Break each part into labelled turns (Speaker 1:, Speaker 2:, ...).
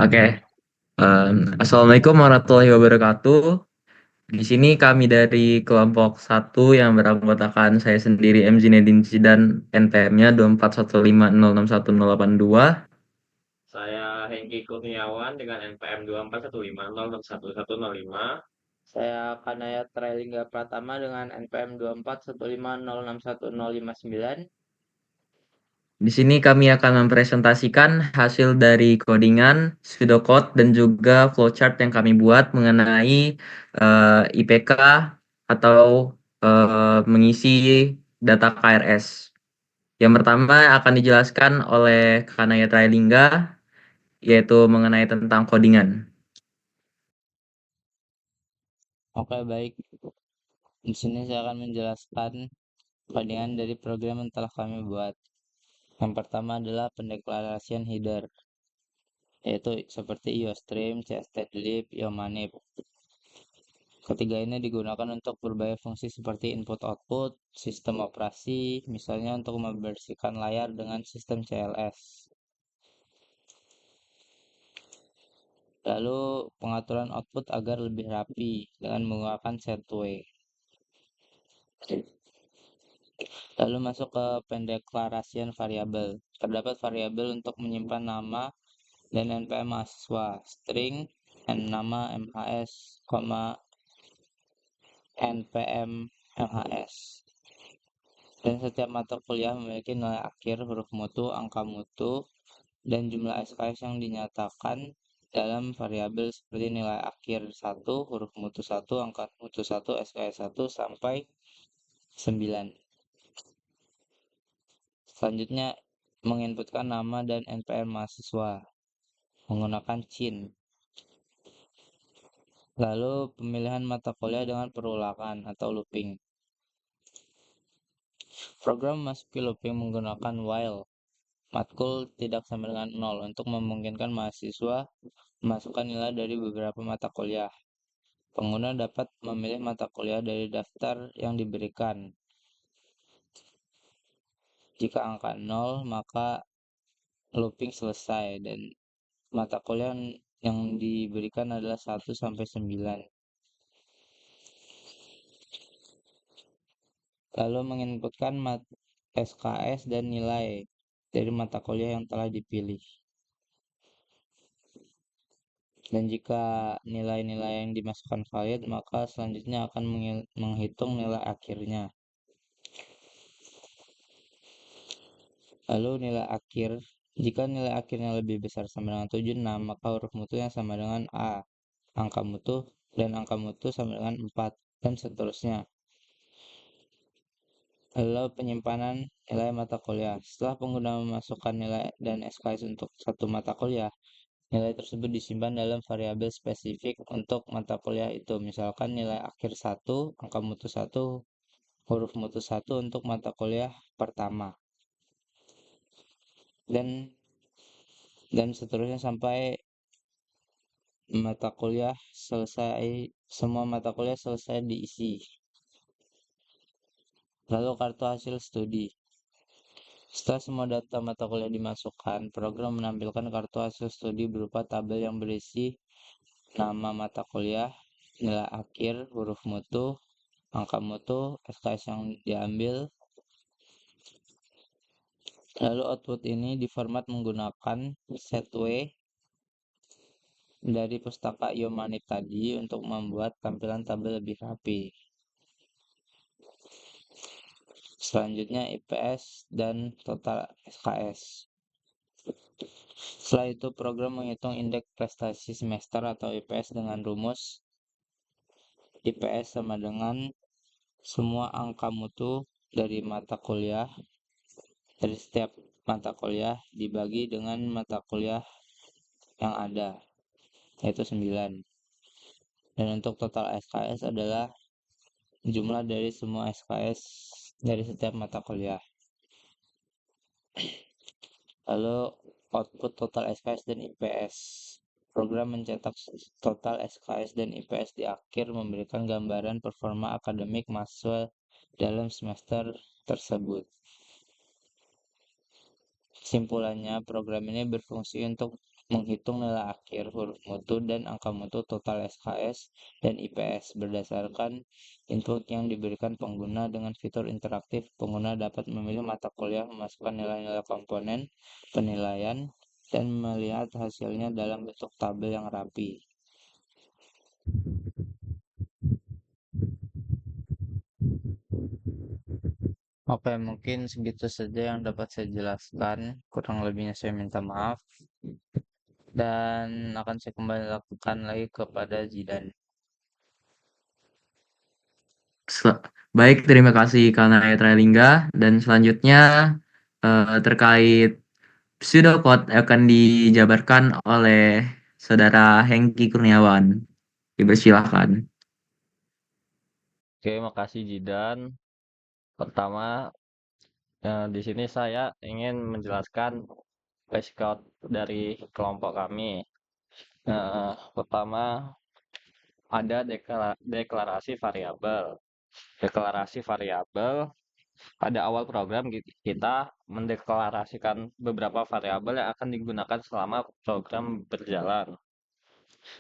Speaker 1: Oke, Assalamualaikum warahmatullahi wabarakatuh. Di sini kami dari kelompok satu yang beranggotakan saya sendiri M. Zinedine Zidan, NPM-nya 2415061082.
Speaker 2: Saya Hengki Kurniawan dengan NPM 2415061105. Saya Kanaya Trailingga Pratama dengan NPM 2415061059.
Speaker 1: Di sini kami akan mempresentasikan hasil dari codingan, pseudocode, dan juga flowchart yang kami buat mengenai IPK atau mengisi data KRS. Yang pertama akan dijelaskan oleh Kanaya Trailingga, yaitu mengenai tentang codingan.
Speaker 3: Oke, baik. Di sini saya akan menjelaskan codingan dari program yang telah kami buat. Yang pertama adalah pendeklarasian header, yaitu seperti IOStream, CSTedlib, IOManip. Ketiga ini digunakan untuk berbagai fungsi seperti input-output, sistem operasi, misalnya untuk membersihkan layar dengan sistem CLS. Lalu pengaturan output agar lebih rapi dengan menggunakan setway. Lalu masuk ke pendeklarasian variabel. Terdapat variabel untuk menyimpan nama dan NPM mahasiswa, string, nama MHS, NPM MHS. Dan setiap mata kuliah memiliki nilai akhir, huruf mutu, angka mutu, dan jumlah SKS yang dinyatakan dalam variabel seperti nilai akhir 1, huruf mutu 1, angka mutu 1, SKS 1, sampai 9. Selanjutnya, menginputkan nama dan NPM mahasiswa menggunakan CHIN. Lalu pemilihan mata kuliah dengan perulangan atau looping. Program memasuki looping menggunakan while. Matkul tidak sama dengan 0 untuk memungkinkan mahasiswa memasukkan nilai dari beberapa mata kuliah. Pengguna dapat memilih mata kuliah dari daftar yang diberikan. Jika angka 0, maka looping selesai dan mata kuliah yang diberikan adalah 1 sampai 9. Lalu menginputkan SKS dan nilai dari mata kuliah yang telah dipilih. Dan jika nilai-nilai yang dimasukkan valid, maka selanjutnya akan menghitung nilai akhirnya. Lalu nilai akhir, jika nilai akhirnya lebih besar sama dengan 76, maka huruf mutunya sama dengan A, angka mutu, dan angka mutu sama dengan 4, dan seterusnya. Lalu penyimpanan nilai mata kuliah. Setelah pengguna memasukkan nilai dan SKS untuk satu mata kuliah, nilai tersebut disimpan dalam variabel spesifik untuk mata kuliah itu. Misalkan nilai akhir 1, angka mutu 1, huruf mutu 1 untuk mata kuliah pertama. Dan seterusnya sampai mata kuliah selesai, semua mata kuliah selesai diisi. Lalu kartu hasil studi. Setelah semua data mata kuliah dimasukkan, program menampilkan kartu hasil studi berupa tabel yang berisi nama mata kuliah, nilai akhir, huruf mutu, angka mutu, SKS yang diambil. Lalu output ini diformat menggunakan setway dari pustaka IOManip tadi untuk membuat tampilan tabel lebih rapi. Selanjutnya IPS dan total SKS. Setelah itu program menghitung indeks prestasi semester atau IPS dengan rumus IPS sama dengan semua angka mutu dari mata kuliah dari setiap mata kuliah dibagi dengan mata kuliah yang ada, yaitu 9. Dan untuk total SKS adalah jumlah dari semua SKS dari setiap mata kuliah. Lalu output total SKS dan IPS. Program mencetak total SKS dan IPS di akhir memberikan gambaran performa akademik mahasiswa dalam semester tersebut. Kesimpulannya, program ini berfungsi untuk menghitung nilai akhir huruf mutu dan angka mutu total SKS dan IPS berdasarkan input yang diberikan pengguna. Dengan fitur interaktif, pengguna dapat memilih mata kuliah, memasukkan nilai-nilai komponen penilaian, dan melihat hasilnya dalam bentuk tabel yang rapi. Oke, mungkin segitu saja yang dapat saya jelaskan. Kurang lebihnya saya minta maaf. Dan akan saya kembali lakukan lagi kepada Zidan.
Speaker 1: Baik, terima kasih Kanaya Tralingga. Dan selanjutnya terkait pseudocode akan dijabarkan oleh Saudara Hengki Kurniawan. Dipersilakan.
Speaker 4: Oke, makasih Jidan. Pertama, di sini saya ingin menjelaskan basic code dari kelompok kami. Pertama, ada deklarasi variabel. Deklarasi variabel pada awal program kita mendeklarasikan beberapa variabel yang akan digunakan selama program berjalan.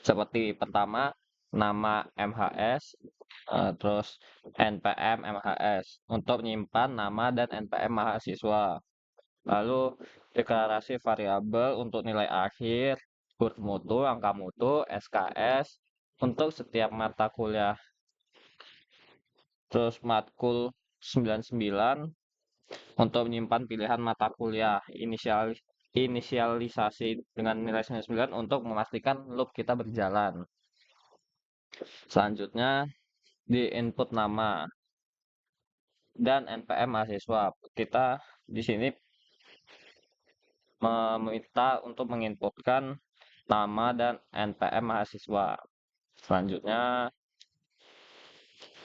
Speaker 4: Seperti pertama, nama MHS, terus NPM MHS untuk menyimpan nama dan NPM mahasiswa. Lalu deklarasi variabel untuk nilai akhir, huruf mutu, angka mutu, SKS untuk setiap mata kuliah. Terus matkul 99 untuk menyimpan pilihan mata kuliah, inisialisasi dengan nilai 99 untuk memastikan loop kita berjalan. Selanjutnya di input nama dan NPM mahasiswa. Kita di sini meminta untuk menginputkan nama dan NPM mahasiswa. Selanjutnya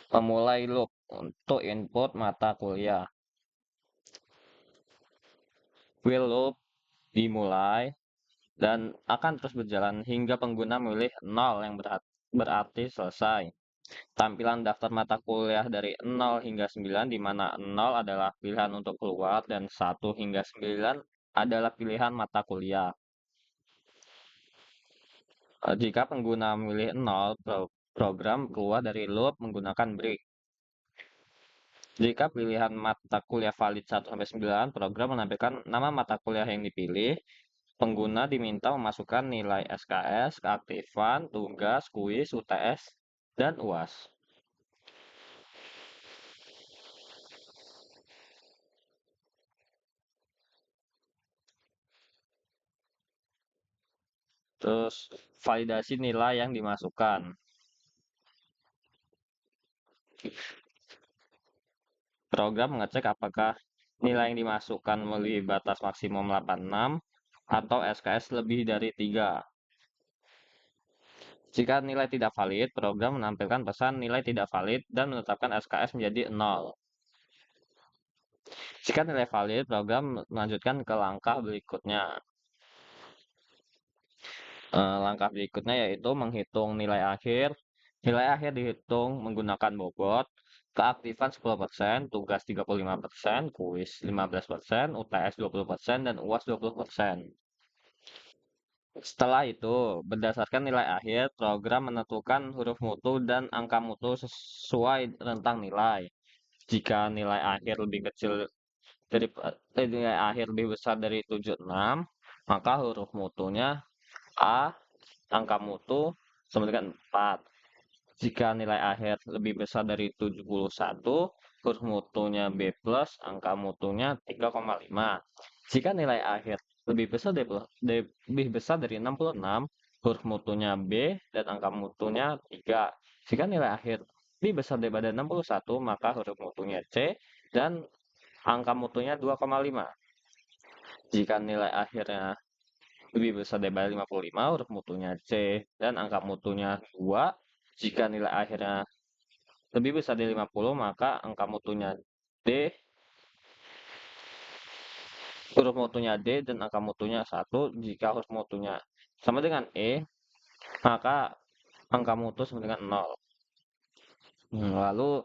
Speaker 4: memulai loop untuk input mata kuliah. While loop dimulai dan akan terus berjalan hingga pengguna memilih 0 yang berarti selesai. Tampilan daftar mata kuliah dari 0 hingga 9 di mana 0 adalah pilihan untuk keluar dan 1 hingga 9 adalah pilihan mata kuliah. Jika pengguna memilih 0, program keluar dari loop menggunakan break. Jika pilihan mata kuliah valid 1-9, program menampilkan nama mata kuliah yang dipilih. Pengguna diminta memasukkan nilai SKS, keaktifan, tugas, kuis, UTS, dan UAS. Terus validasi nilai yang dimasukkan. Program mengecek apakah nilai yang dimasukkan melebihi batas maksimum 86 atau SKS lebih dari 3. Jika nilai tidak valid, program menampilkan pesan nilai tidak valid dan menetapkan SKS menjadi 0. Jika nilai valid, program melanjutkan ke langkah berikutnya. Langkah berikutnya yaitu menghitung nilai akhir. Nilai akhir dihitung menggunakan bobot, keaktifan 10%, tugas 35%, kuis 15%, UTS 20%, dan UAS 20%. Setelah itu, berdasarkan nilai akhir, program menentukan huruf mutu dan angka mutu sesuai rentang nilai. Jika nilai akhir lebih kecil dari nilai akhir lebih besar dari 76, maka huruf mutunya A, angka mutu sama dengan 4. Jika nilai akhir lebih besar dari 71, huruf mutunya B+, angka mutunya 3,5. Jika nilai akhir lebih besar dari 66, huruf mutunya B dan angka mutunya 3. Jika nilai akhir lebih besar daripada 61, maka huruf mutunya C dan angka mutunya 2,5. Jika nilai akhirnya lebih besar daripada 55, huruf mutunya C dan angka mutunya 2. Jika nilai akhirnya lebih besar dari 50, maka angka mutunya D, huruf mutunya D dan angka mutunya 1. Jika huruf mutunya sama dengan E, maka angka mutu sama dengan 0. Lalu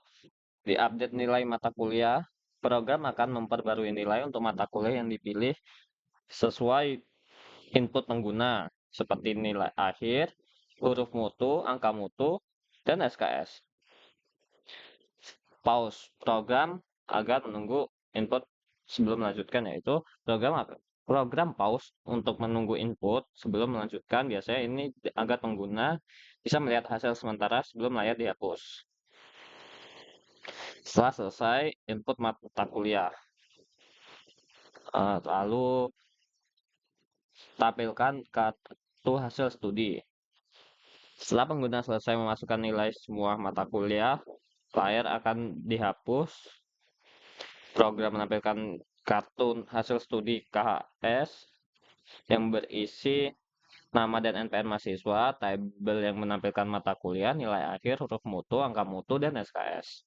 Speaker 4: di update nilai mata kuliah, program akan memperbarui nilai untuk mata kuliah yang dipilih sesuai input pengguna. seperti nilai akhir, huruf mutu, angka mutu, dan SKS. Pause program agar menunggu input sebelum melanjutkan, yaitu program pause untuk menunggu input sebelum melanjutkan. Biasanya ini agar pengguna bisa melihat hasil sementara sebelum layar dihapus. Setelah selesai input mata kuliah, lalu tampilkan kartu hasil studi. Setelah pengguna selesai memasukkan nilai semua mata kuliah, layar akan dihapus. Program menampilkan kartu hasil studi KHS yang berisi nama dan NPM mahasiswa, tabel yang menampilkan mata kuliah, nilai akhir, huruf mutu, angka mutu, dan SKS.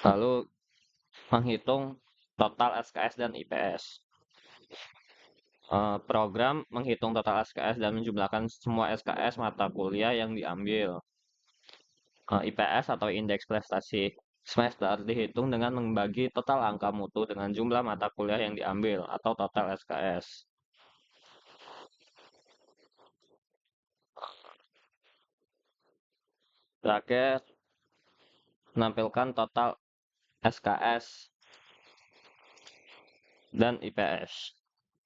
Speaker 4: Lalu menghitung total SKS dan IPS. Program menghitung total SKS dan menjumlahkan semua SKS mata kuliah yang diambil. IPS atau indeks prestasi semester dihitung dengan membagi total angka mutu dengan jumlah mata kuliah yang diambil atau total SKS. Terakhir, menampilkan total SKS dan IPS.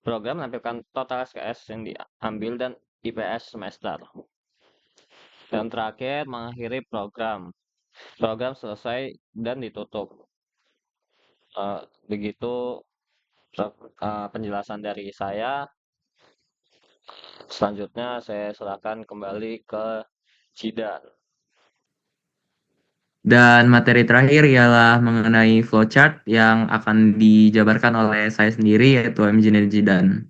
Speaker 4: Program menampilkan total SKS yang diambil dan IPS semester. Dan terakhir, mengakhiri program. Program selesai dan ditutup. Begitu penjelasan dari saya. Selanjutnya saya serahkan kembali ke Jidan.
Speaker 1: Dan materi terakhir ialah mengenai flowchart yang akan dijabarkan oleh saya sendiri, yaitu Engineer Jidan.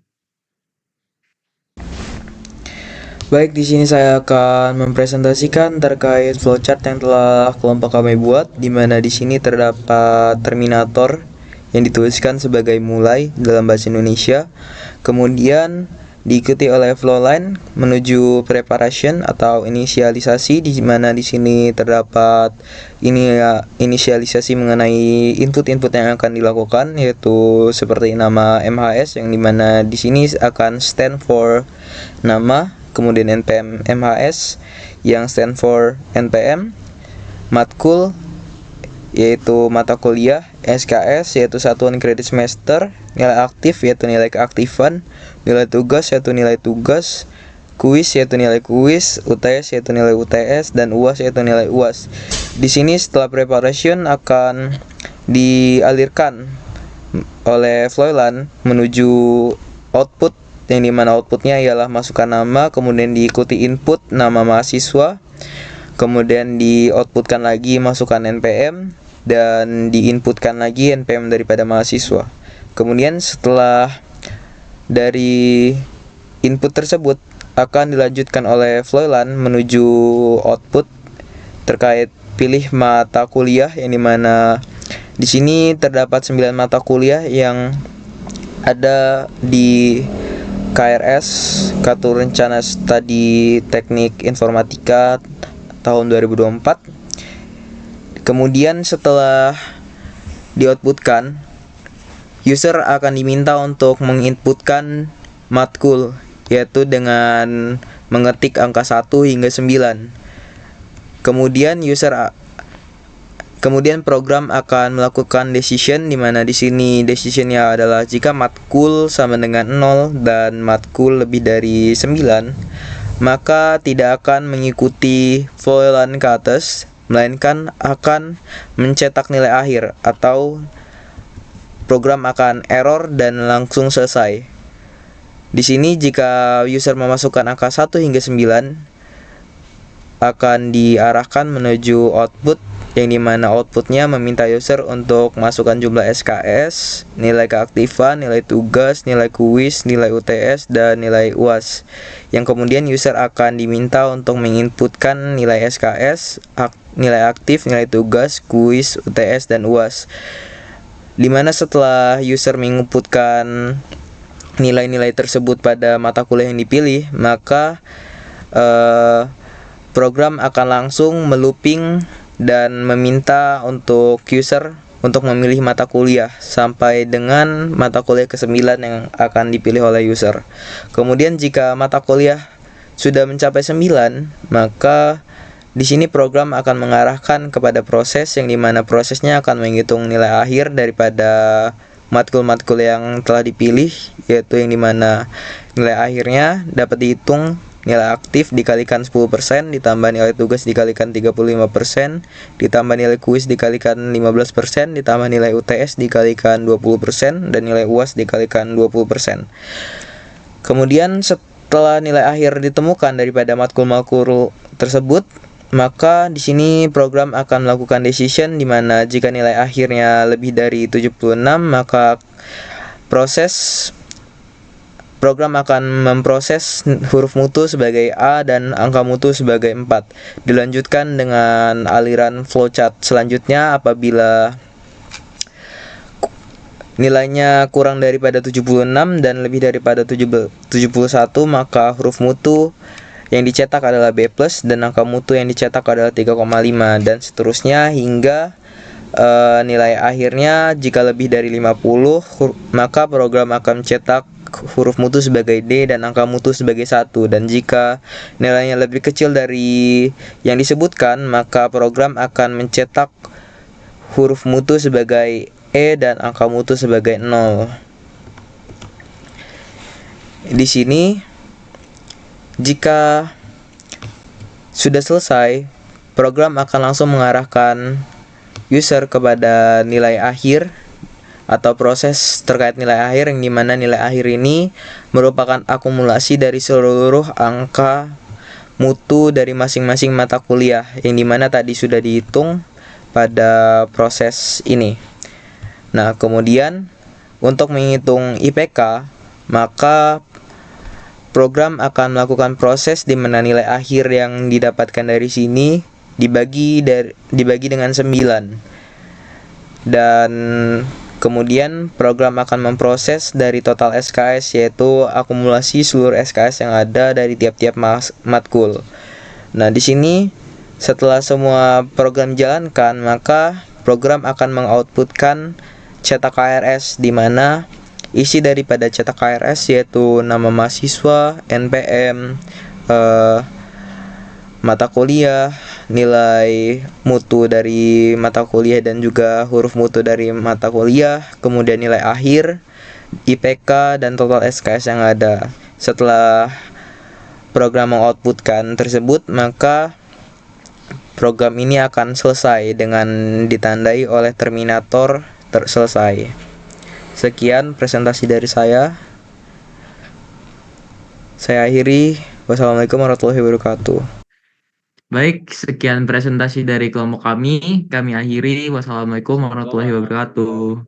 Speaker 5: Baik, di sini saya akan mempresentasikan terkait flowchart yang telah kelompok kami buat, di mana di sini terdapat terminator yang dituliskan sebagai mulai dalam bahasa Indonesia, kemudian diikuti oleh flowline menuju preparation atau inisialisasi, di mana di sini terdapat inisialisasi mengenai input-input yang akan dilakukan, yaitu seperti nama MHS yang dimana di sini akan stand for nama, kemudian NPM MHS yang stand for NPM, matkul yaitu mata kuliah, SKS yaitu satuan kredit semester, nilai aktif yaitu nilai keaktifan, nilai tugas yaitu nilai tugas, kuis yaitu nilai kuis, UTS yaitu nilai UTS, dan UAS yaitu nilai UAS. Di sini setelah preparation akan dialirkan oleh flowline menuju output, yang dimana outputnya ialah masukkan nama, kemudian diikuti input nama mahasiswa, kemudian di outputkan lagi masukkan NPM, dan diinputkan lagi NPM daripada mahasiswa. Kemudian setelah dari input tersebut akan dilanjutkan oleh flowline menuju output terkait pilih mata kuliah, yang dimana di sini terdapat 9 mata kuliah yang ada di KRS, Kartu Rencana Studi Teknik Informatika tahun 2024. Kemudian setelah di-outputkan, user akan diminta untuk menginputkan matkul, yaitu dengan mengetik angka 1 hingga 9. Kemudian program akan melakukan decision, di mana di sini decisionnya adalah jika matkul sama dengan 0 dan matkul lebih dari 9, maka tidak akan mengikuti flowline ke atas, melainkan akan mencetak nilai akhir, atau program akan error dan langsung selesai. Di sini jika user memasukkan angka 1 hingga 9 akan diarahkan menuju output, yang dimana outputnya meminta user untuk masukkan jumlah SKS, nilai keaktifan, nilai tugas, nilai kuis, nilai UTS, dan nilai UAS, yang kemudian user akan diminta untuk menginputkan nilai SKS, nilai aktif, nilai tugas, kuis, UTS, dan UAS. Dimana setelah user menginputkan nilai-nilai tersebut pada mata kuliah yang dipilih, maka program akan langsung melooping dan meminta untuk user untuk memilih mata kuliah sampai dengan mata kuliah ke-9 yang akan dipilih oleh user. Kemudian jika mata kuliah sudah mencapai 9, maka di sini program akan mengarahkan kepada proses yang dimana prosesnya akan menghitung nilai akhir daripada matkul-matkul yang telah dipilih, yaitu yang dimana nilai akhirnya dapat dihitung nilai aktif dikalikan 10%, ditambah nilai tugas dikalikan 35%, ditambah nilai kuis dikalikan 15%, ditambah nilai UTS dikalikan 20%, dan nilai UAS dikalikan 20%. Kemudian setelah nilai akhir ditemukan daripada matkul-matkul tersebut, maka di sini program akan melakukan decision di mana jika nilai akhirnya lebih dari 76, maka program akan memproses huruf mutu sebagai A dan angka mutu sebagai 4. Dilanjutkan dengan aliran flowchart selanjutnya apabila nilainya kurang daripada 76 dan lebih daripada 71, maka huruf mutu yang dicetak adalah B+, dan angka mutu yang dicetak adalah 3,5, dan seterusnya hingga nilai akhirnya jika lebih dari 50, maka program akan mencetak huruf mutu sebagai D dan angka mutu sebagai 1, dan jika nilainya lebih kecil dari yang disebutkan, maka program akan mencetak huruf mutu sebagai E dan angka mutu sebagai 0. Di sini jika sudah selesai, program akan langsung mengarahkan user kepada nilai akhir atau proses terkait nilai akhir, yang dimana nilai akhir ini merupakan akumulasi dari seluruh angka mutu dari masing-masing mata kuliah yang dimana tadi sudah dihitung pada proses ini. Nah, kemudian untuk menghitung IPK, maka program akan melakukan proses di mana nilai akhir yang didapatkan dari sini dibagi dengan 9. Dan kemudian program akan memproses dari total SKS, yaitu akumulasi seluruh SKS yang ada dari tiap-tiap matkul. Nah, di sini setelah semua program dijalankan, maka program akan mengoutputkan cetak KRS, di mana isi daripada cetak KRS yaitu nama mahasiswa, NPM, mata kuliah, nilai mutu dari mata kuliah dan juga huruf mutu dari mata kuliah, kemudian nilai akhir, IPK, dan total SKS yang ada. Setelah program mengoutputkan tersebut, maka program ini akan selesai dengan ditandai oleh terminator selesai. Sekian presentasi dari saya. Saya akhiri. Wassalamualaikum warahmatullahi wabarakatuh.
Speaker 1: Baik, sekian presentasi dari kelompok kami. Kami akhiri. Wassalamualaikum warahmatullahi wabarakatuh.